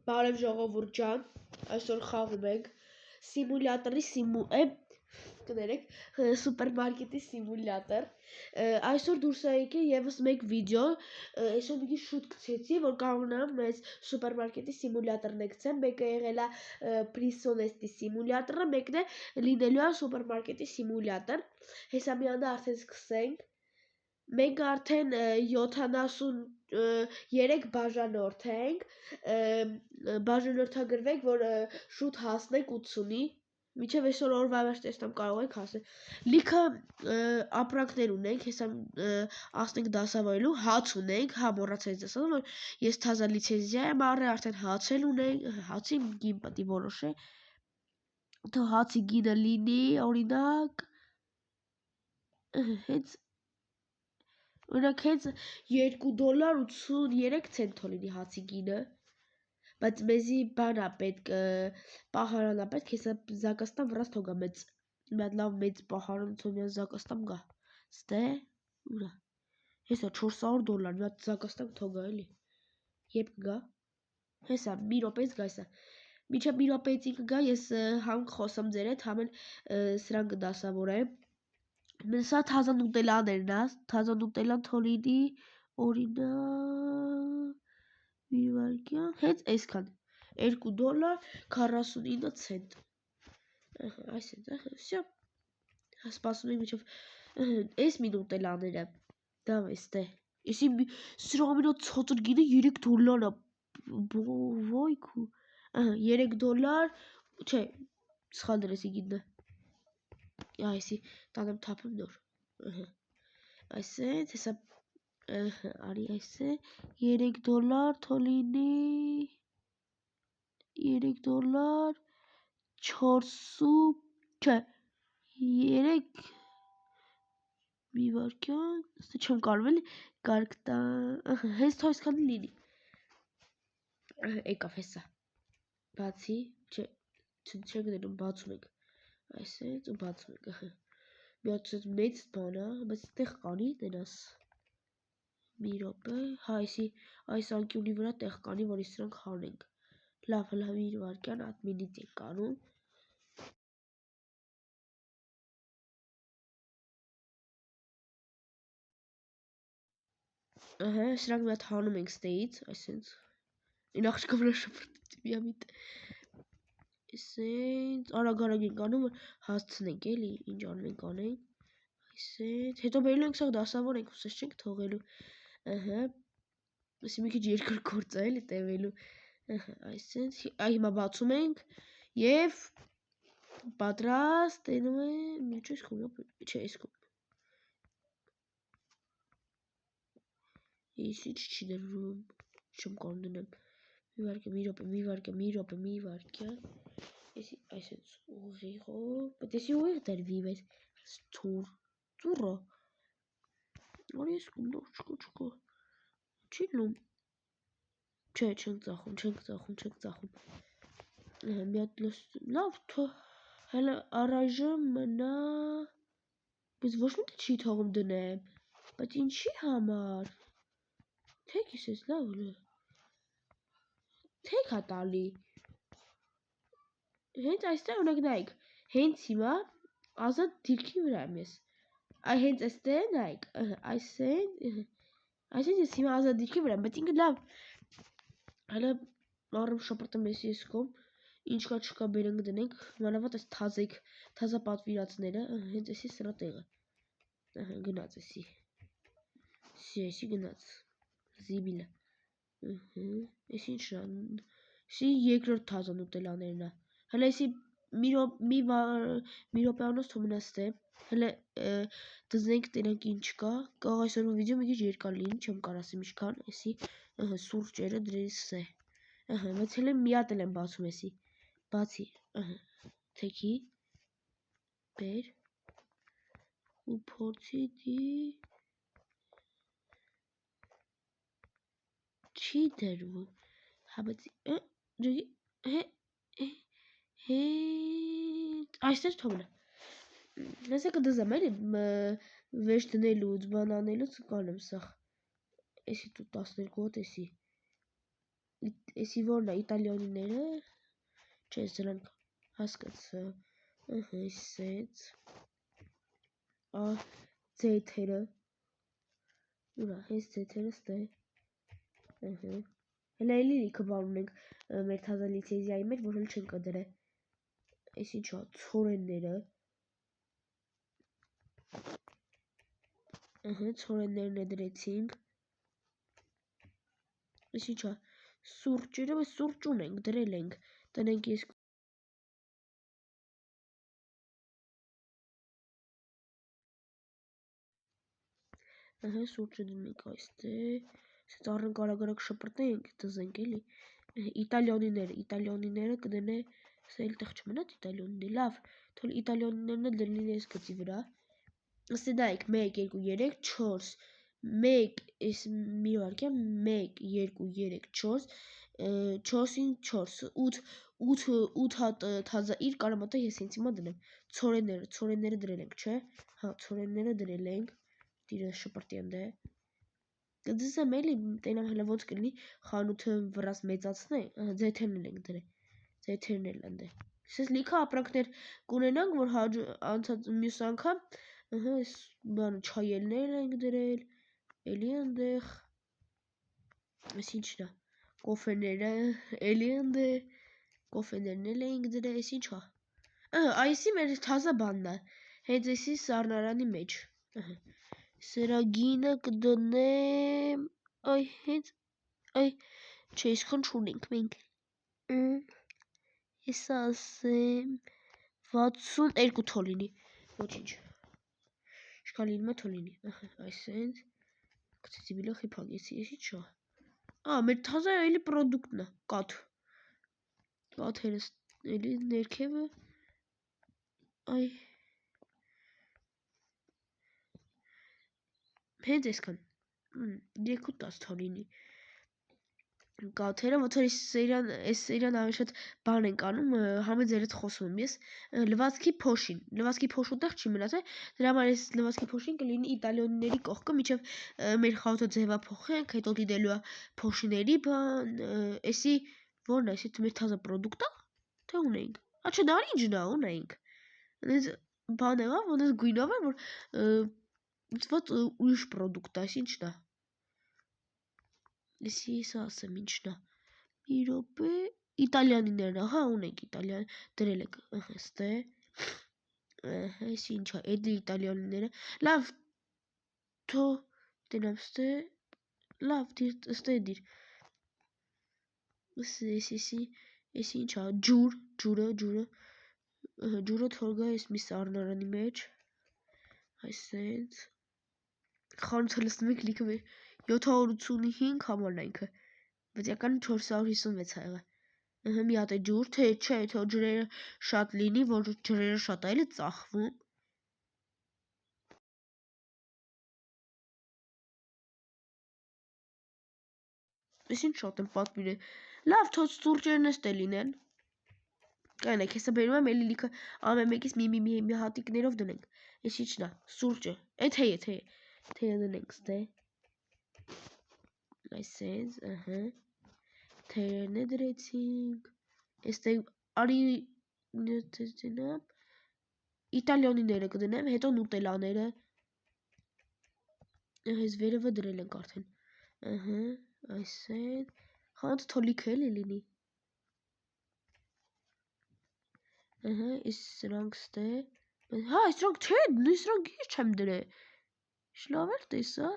Բարև ժողովուրդ ջան, այսօր խաղում ենք սիմուլյատորի սուպերմարկետի սիմուլյատոր Այսօր դուրս է եկել ևս մեկ վիդեո Այսօր մի քիչ շուտ գցեցի, որ կարողանամ մեզ սուպերմարկետի սիմուլյատորն գցեմ Մեկը եղել է Prysonest-ի սիմուլյատորը, մեկն է լինելու է սուպերմարկետի սիմուլյատոր Հեսա մի անդա արդեն սկսենք Մենք արդեն 73 բաժանորդ ենք, բաժանորդագրվենք, որ շուտ հասնենք 80-ի, մինչև այսօր օրվա մեջ տեսնամ կարող ենք հասնել, լիքը ապրանքներ ունենք, հեսա ասնենք դասավորելու, հաց ունենք, հա մոռացա ասել, որ ես թազա լիցենզիա եմ առել, արդեն հաց էլ ունենք, հացի գին պետք է որոշե, թող հացի գինը լինի, օրինակ, հենց Օրինակ հենց $2.83 լինի հացի գինը, բայց մեզի բան է պետք, պահարան է պետք, հեսա զակաստան վրաս թողա մեծ, մի հատ լավ մեծ պահարան թողնյան զակաստան գա, ստե, ուրա, հեսա $400, մի հատ զակաստան թողա էլի, երբ կգա, հեսա մի րոպեից գա հեսա, մինչև մի րոպեից կգա ես համ խոսամ ձեր հետ, համ սրան կդասավորեմ Սա թազա նուտելաներն է, թազա նուտելան թոլինի, օրինակ, մի վարկյան, հենց այսքան, $2.49 Այս է, վсё, սպասում ենք մինչև, այս մի նուտելաները, դավայ, ստե, սրա ամենա ցածր գինը $3 է, ոյքու, $3, չէ, սխալ դրեցի գինը Այսի տանեմ թափեմ նոր Այս է, հեսա արի այս է $3 թոլինի $3 4 չէ 3 մի վարկյան ստե չեմ կարող էլի կարգ տա հենց թող այսքան լինի եկավ հեսա բացի չէ չենք դնում բացում ենք Այս է ու բացում ենք Մի հատ մեծ բան է, բայց տեղ կանի տենաս Մի րոպե, հա այս անկյունի վրա տեղ կանի, որ սրանք հանենք Լավ, հլա մի վարկյան ադմինից ենք անում Սրանք մի հատ հանում ենք ստեից, այսենց Այն աղջկա վրա շպրտեցի միամիտ Այսենց, արագ ենք անում, որ հասցնենք էլի, ինչ անում ենք անենք Այսենց, հետո բերելու ենք սաղ դասավորենք, ուսես չենք թողելու Այսի մի քիչ երկր գործ է էլի տևելու Այսենց, հիմա բացում ենք և պատրաստ տենում է, միջ այս կում, չէ այս կում Իսի չի դրվում, չեմ կորմ դնեմ Մի վարկյա Այսենց ուղիղով, բայց եսի ուղիղ դրվի, բայց ծուրը Արի ես կում նոր չկա Չի լում Չէ, չենք ծախում Մի հատ լավ Հələ առայժմ մնա Բայց ոչ մի չի թողում դնեմ Բայց ինչի համար Թեք ես լավ Թեք հա տալի Հենց այստեղ ունեք նայք Հենց հիմա ազատ դիրքի վրա եմ ես Հենց այստեղ նայք Այսինքն ես հիմա ազատ դիրքի վրա եմ Բայց ինքը լավ Հələ առում շպրտեմ ես կողմ Ինչ կա չկա բերենք դնենք Մանավանդ այս թազա պատվիրածները Հենց էսի սրա տեղը Գնաց էսի Էսի գնաց Զիբիլը Էսի ինչն է Էսի երկրորդ թազա նուտելաներն է Հələ էսի մի րոպեանոց թող մնա ստե Հələ դզենք տենանք ինչ կա Կարող այսօրվա վիդեո մի քիչ երկար լինի Չեմ կարող ասեմ ինչքան Էսի սուրճերը դրես է Բայց հələ մի հատ էլ եմ բացում էսի Բացի Թեքի Բեր Ու փորձի դի Չի դրվում Հա բայց Այստեղ թողնա Հեսա կդզեմ էլի Վեջ դնելուց, բան անելուց կանեմ սաղ Էսի տու 12 հոտ էսի էսի որն է իտալիոնիները, չէ, դրանք հասկացա, սենց, ձեթերը, ուրա, հենց ձեթերը ստե, հելա էլի լիքը բան ունենք մեր թազա լիցեզիայի մեջ, որ հել չեն կդրե, էս ինչա, ցորենները, ցորեններն է դրեցինք, էս ինչա, սուրճերը, սուրճ ունենք, դրել ենք, տնենք ես սուրճը դնենք այստեղ, սենց առնենք արագ շպրտենք, դզենք էլի, իտալիոնիները կդնե, սա էլ տեղ չմնաց իտալիոնիներ, լավ, թոլ իտալիոնիներն էլ դնին ես գծի վրա, ըստ դայք 1, 2, 3, 4, 1, ես մի վարկյա, 1, 2, 3, 4, 4-ին 4, 8 հատ թազա իր կարամատը ես հենց հիմա դնեմ, ցորենները դրել ենք, չէ, հա, ցորենները դրել ենք, դիրը շպրտի ընդ է, կդզեմ էլի, տենամ հլը ոնց կլինի, խանութը վրաս մեծացնե, ձեթերն ենք դրել, ձեթերն էլ ընդ է, սես լիքը ապրանքներ կունենանք, որ անցած մյուս անգամ, այս բանը չայելներ ենք դրել, էլի ընդեղ, այս ինչն է, կոֆեները էլի ընդ է, կոֆեներն էլ ենք դրել, այս ինչա, այսի մեր թազա բանն է, հենց էսի սառնարանի մեջ, սրա գինը կդնեմ, այ հենց, այ, չէ, իսկան չունենք մենք, եսա ասեմ, 62 թոլինի, ոչինչ, շկան լինում է թոլինի, այս հենց, կծեցի բիլը խիպակ, ես ինչա, մեր թազա էլի պրոդուկտն է, կաթերս էլի ներքևը, այ, հենց եսկան, 2-10 թոլինի, կաթերը, ոնց որ այս սերիան ավելի շատ բան ենք անում, համեձերդ խոսում եմ ես, լվացքի փոշու տեղ չի մնացել, դրա համար այս լվացքի փոշին կլինի իտալիոնների կողքը, միջև մեր խաղութը ձևափոխենք, հետո դիտելու է փոշիների բան, էսի որն է, էսի մեր թազա պրոդուկտա, թե ունենք, չէ, նարինջն է, ունենք, այնպես բան եղավ, այնպես գույնով է, որ ոնց ուրիշ պրոդուկտ է, այս ինչն է, Էսի սա ասեմ ինչն է, մի րոպե, իտալիանիներն է, հա, ունենք իտալիան, դրել ենք, ստե, այս ինչա, էդի իտալիանիները, լավ, թո, տենամ ստե, լավ, ստե դիր, էսի ինչա, ջուրը թորգա ես մի սառնարանի մեջ, այս սենց, խանութը լսնում եք լիքը 785 համարն այնքը, բայց ական 456 է եղել, մի հատ է ջուր, թե չէ, թե ջրերը շատ լինի, որ ջրերը շատ այլ է ծախվում, ես ինչ շատ եմ պատմին է, լավ, թոց սուրճերն էստե լինեն, կայնեք, հեսա բերում եմ, էլի լիքը ամեն մեկից մի հատիկներով դնենք, ես ինչն է, սուրճը, թեյը դնենք ստե, այս սենց, թեյերն է դրեցինք, էստե արի իտալիոնիները կդնեմ, հետո նուտելաները, այս վերևը դրել ենք արդեն, այս սենց, խանութը թոլիքը էլի լինի, ես սրանք ստե, հա, սրանք չէ, սրանք ես չեմ դրել, շլավ էլ տեսա,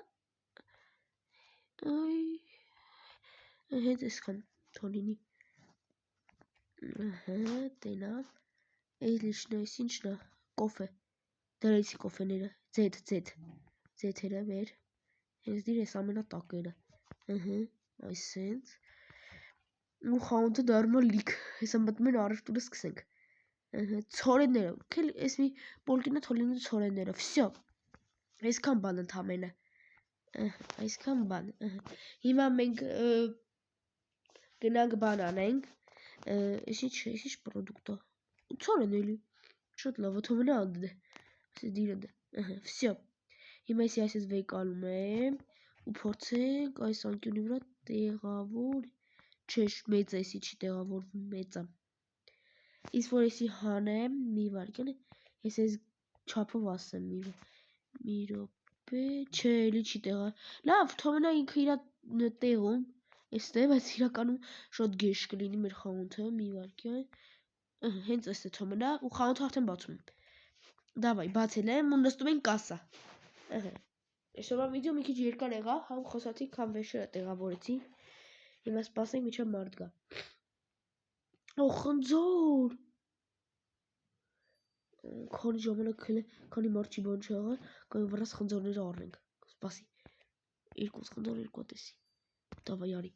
հենց եսքան թոլինի, տենավ, այս լիշնը, այս ինչն է, կոֆե, դրեցի կոֆեները, ձեթերը վեր, հենց դիր ես ամենատակերը, այս սենց, ու խանութը դարմա լիք, հեսա մտնում են առևտուրը սկսենք, ցորենները, ես մի պոլկինը թոլինի ցորենները, վսյո, այսքան բան ընդամենը, այսքան բան, հիմա մենք գնանք բան անենք, ես ինչ պրոդուկտը, ցորեն էլի, շատ լավ, թո մնա անդն է, ասես դիր ընդ է, վսյո, հիմա ես այսպես վեկալում եմ, ու փորձենք այս անկյունի վրա տեղավոր, չէ, մեծ է, էսի չի տեղավորվում, մեծ է։ Իսկ որ էսի հանեմ, մի վարքան, ես այս չափով ասեմ, մի րոպե, չէ, էլի չի տեղա։ Լավ, թողնա ինքը իր տեղում, էստե, բայց իրականում շատ գեշ կլինի մեր խանութը, մի վարքան։ Հենց էստե թողնա ու խանութը արդեն բացում եմ։ Դավայ, բացել եմ ու նստում ենք կասա։ Այսօրվա վիդեո մի քիչ երկար եղավ, համ խոսացի, քան վերջերը տեղավորեցի։ Հիմա սպասենք մինչև մարդ գա։ Օ, խնձոր։ Քանի ժամանակ էլ քանի մարդ չի բան չեղա, կամ վրաս խնձորները առնենք։ Սպասի։ Երկու խնձոր, երկու տեսի։ Դավայ արի։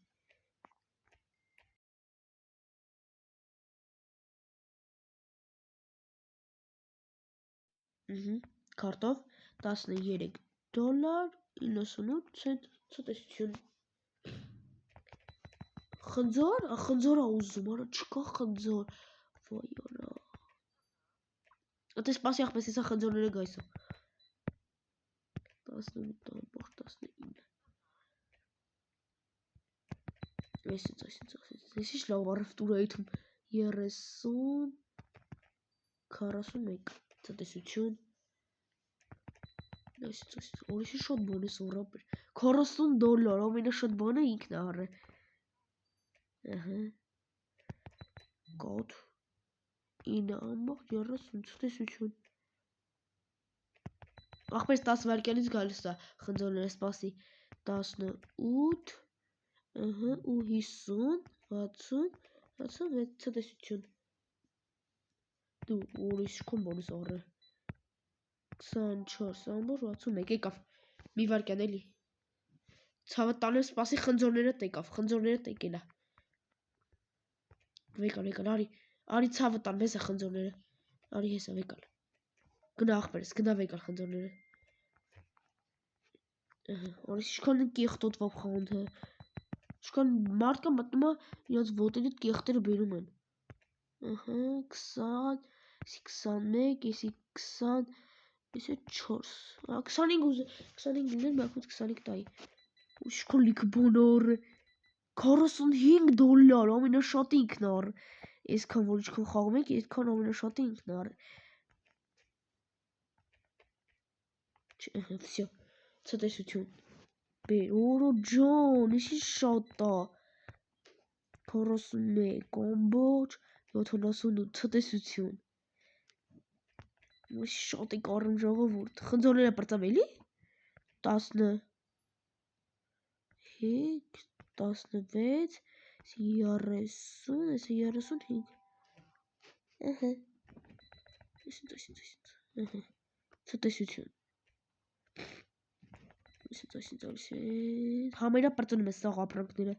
Քարտով $13.98 ցենտ ցտեսություն։ Խնձոր, խնձոր ա ուզում, արա չկա խնձոր։ Վայ արա։ Այդպես սպասի ախպես հեսա խնձորները գայսո։ 18.19 Ես ինչ լավ առևտուր է այդում 30 41 ցտեսություն Օրիշի շատ բան է սորապեր $40 ամենաշատ բանը ինքն է առել Կոդ 9.30 ցտեսություն Ախպես 10 վայրկյանից գալիս է խնձորները սպասի 18 ու 50 66 ցտեսություն Դու ուրիշ քոն բոնուս առել 24.61 եկավ մի վարքյան էլի ցավը տանեմ սպասի խնձորները տեկելա Վեկալ արի ցավը տան մեզ է խնձորները արի հեսա վեկալ գնա ախպերս գնա վեկալ խնձորները Օրիշ ինչքան կեղտոտվավ խանութը Ինչքան մարդկա մտնում է իրաց ոտերից կեղտերը բերում են 20 21 եսի 20 եսի 4 25 լիներ մաքուց 25 տայի Ինչքան լիքը բան առ $45 ամենաշատը ինքն առ Այսքան որ ինչքան խաղում եք այսքան ամենաշատը ինքն առ Всё ցտեսություն Օրո ջան իշի շատ է 41.78 ցտեսություն Շատ եք առում ժողովուրդ խնձորները պրծավ էլի 10 16 30 35 ցտեսություն Համերա պրծնում է սաղ ապրանքները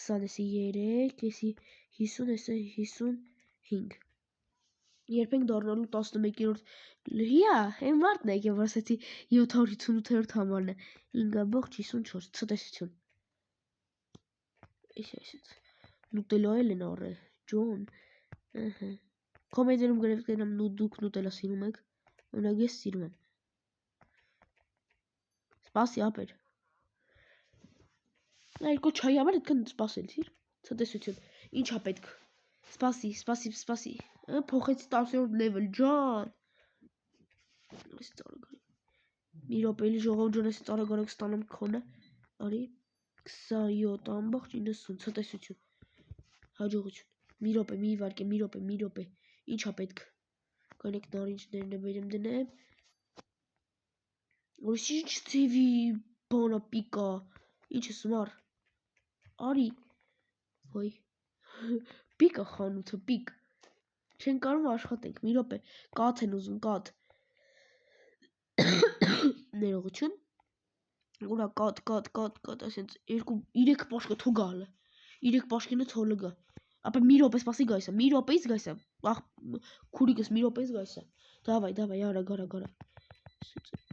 20 եսի 3 եսի 50 55 Երբենք դառնալու 11-րդ լհիա այն մարդն է եկել որ ասացի 758-րդ համարն է 5.54 ցտեսություն Նուտելա էլ են առել ջոն Կոմենտներում գրեք դերամ դուք նուտելա սիրում եք Օրինակ ես սիրում եմ Սպասի ապեր Երկու չայի համար այդքան սպասեցիր ցտեսություն Ինչա պետք Սպասի Փոխեցի 10-րդ level ջան Մի րոպե ժողով ջան ես արագ ստանամ քոնը Արի 27.90 ցտեսություն Հաջողություն Մի րոպե մի վարք մի րոպե Ինչա պետք Կանեք նարինջներն է բերեմ դնեմ Ուրիշ ինչ ծիվի բանա պիկա Ինչ ես մար Արի Ոյ Պիկա խանութը պիկ Չեն կարում աշխատենք մի րոպե Կաթ են ուզում կաթ Ներողություն Ուրա կաթ ասենց 2-3 պաշկը թուգալը 3 պաշկինը թոլը գա Ապա մի րոպե սպասի գայսա մի րոպեից գայսա Քուրիկս մի րոպեից գայսա Դավայ արագ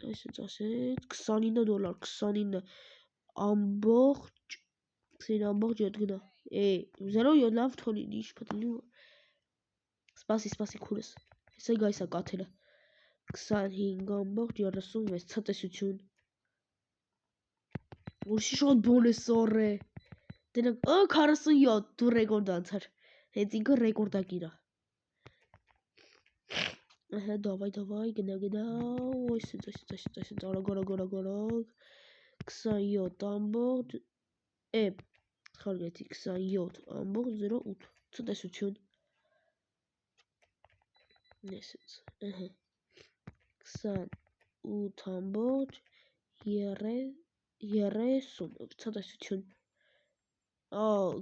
Այսպես ասեց $29 29 ամբողջ 20.7 գնա 0.7 լավ թոլի ինչ պատլի Սպասի քուրս Հեսա գայսա կաթելը 25.36 ցտեսություն Ուրիշի շատ բոն է սառը Դրանք 47 դու ռեկորդ անցար։ Հենց ինքը ռեկորդակիր է։ Ահա, давай, գնա։ Այսինքն արագ։ 27 ամբողջ խարգեցի 27.08 ցտեսություն։ Այսինքն, ահա 28 ամբողջ 30 ցտեսություն։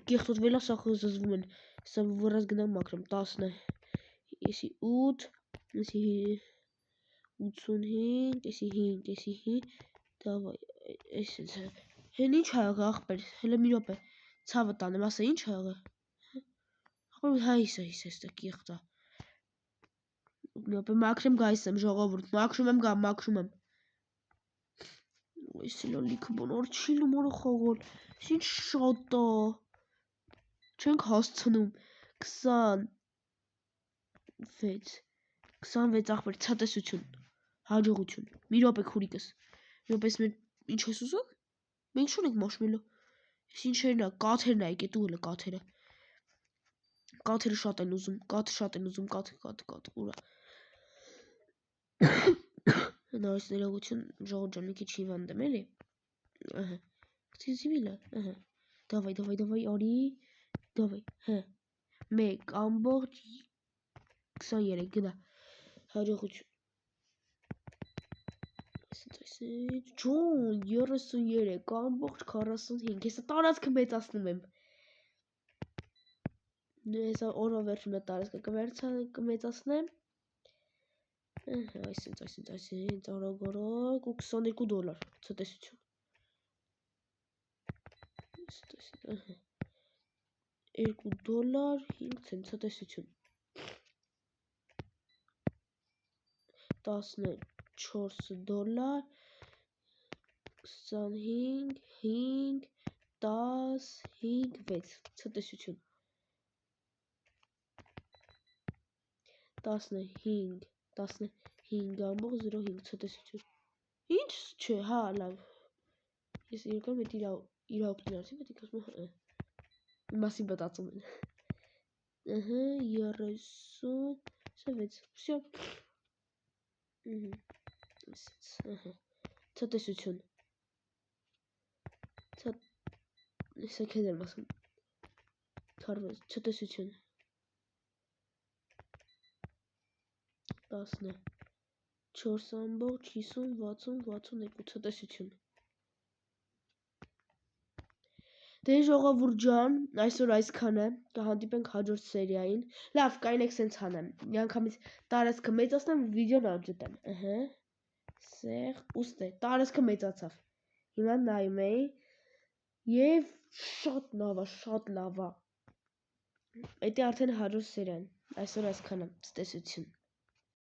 Կեղտոտ վելասախը զզվում են, սա վրաս գնամ մաքրեմ 10 է, եսի 8, եսի 85, եսի 5, դավայ, այսինքն, հեն ինչ ա եղել ախպեր, հələ մի րոպե, ցավը տանեմ, ասա ինչ ա եղել, ախպեր հայս էստա կեղտա, մի րոպե մաքրեմ գայս եմ ժողովուրդ, մաքրում եմ, Այսի լոլիքը բոնոր չի լումորը խողոլ, ինչ շատ է, չենք հասցնում, 26 ախպեր, ցտեսություն, հաջողություն, մի րոպե քուրիկս, մի րոպես մեր ինչ ես ուզում, մենք չունենք մաշմելո, ես ինչերն է, կաթերն է եկե տու հլը կաթերը շատ են ուզում, կաթ, ուրա, նորից ներողություն, ժողովուրդ ջան, մի քիչ հիվանդ եմ էլի, ահա, զիվիլը, ահա, դավայ, արի, դավայ, հա, 1 ամբողջ 23 գնա, հաջողություն, ջոն, 33 ամբողջ 45, հեսա տարածքը մեծացնում եմ, հեսա օրվա վերջում է տարածքը կմեծացնեմ, այսինքն, արագ, ու $22, ցտեսություն, 2 $5 ցտեսություն, 14 $, 25, 5, 10, 5, 6 ցտեսություն, 15 ամբողջ 05 ցտեսություն, ինչ չէ, հա, լավ, ես երկար մետ իրավոքտին արցի, պետք ասում մասին բտացում են, ըհը, 36, վսյո, ցտեսություն, հեսա քեզ եմ ասում, ցտեսություն, 14 ամբողջ 50, 60, 62 ցտեսություն, դե ժողովուրդ ջան, այսօր այսքանը, կհանդիպենք հաջորդ սերիային, լավ, կայնեք սենց հանեմ, միանգամից տարածքը մեծացնեմ, վիդեոն անջտեմ, ուստե, տարածքը մեծացավ, հիմա նայում էի, և շատ լավ է, էդի արդեն հաջորդ սերիան, այսօր այսքանը, ցտեսություն։